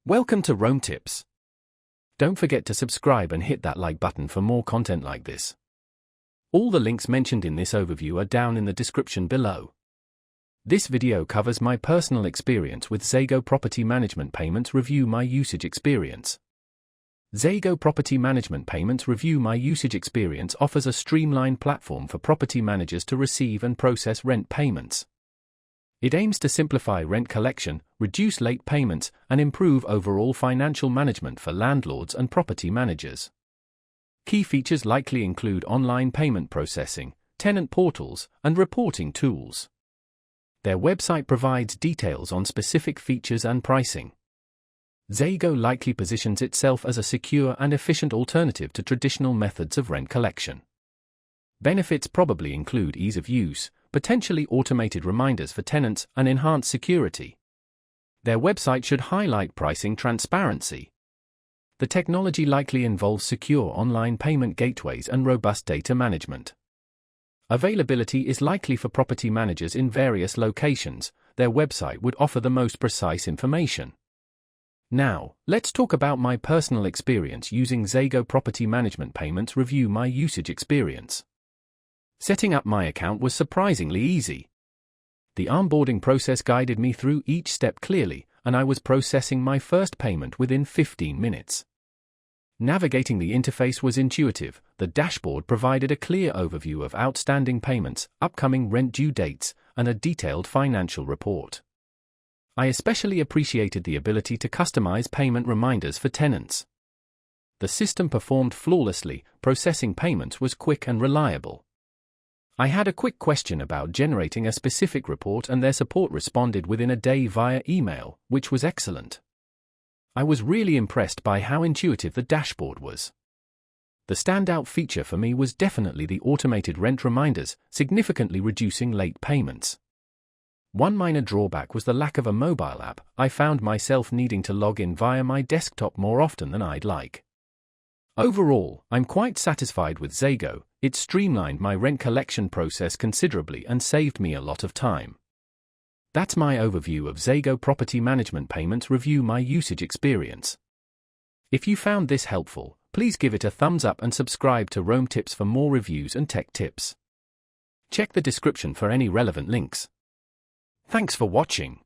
Welcome to Rome Tips. Don't forget to subscribe and hit that like button for more content like this. All the links mentioned in this overview are down in the description below. This video covers my personal experience with Zego Property Management Payments. Review my usage experience. Zego Property Management Payments Review My Usage Experience offers a streamlined platform for property managers to receive and process rent payments. It aims to simplify rent collection, reduce late payments, and improve overall financial management for landlords and property managers. Key features likely include online payment processing, tenant portals, and reporting tools. Their website provides details on specific features and pricing. Zego likely positions itself as a secure and efficient alternative to traditional methods of rent collection. Benefits probably include ease of use, potentially automated reminders for tenants, and enhanced security. Their website should highlight pricing transparency. The technology likely involves secure online payment gateways and robust data management. Availability is likely for property managers in various locations. Their website would offer the most precise information. Now, let's talk about my personal experience using Zego Property Management Payments. Review my usage experience. Setting up my account was surprisingly easy. The onboarding process guided me through each step clearly, and I was processing my first payment within 15 minutes. Navigating the interface was intuitive. The dashboard provided a clear overview of outstanding payments, upcoming rent due dates, and a detailed financial report. I especially appreciated the ability to customize payment reminders for tenants. The system performed flawlessly. Processing payments was quick and reliable. I had a quick question about generating a specific report, and their support responded within a day via email, which was excellent. I was really impressed by how intuitive the dashboard was. The standout feature for me was definitely the automated rent reminders, significantly reducing late payments. One minor drawback was the lack of a mobile app. I found myself needing to log in via my desktop more often than I'd like. Overall, I'm quite satisfied with Zego. It streamlined my rent collection process considerably and saved me a lot of time. That's my overview of Zego Property Management Payments. Review my usage experience. If you found this helpful, please give it a thumbs up and subscribe to Rome Tips for more reviews and tech tips. Check the description for any relevant links. Thanks for watching.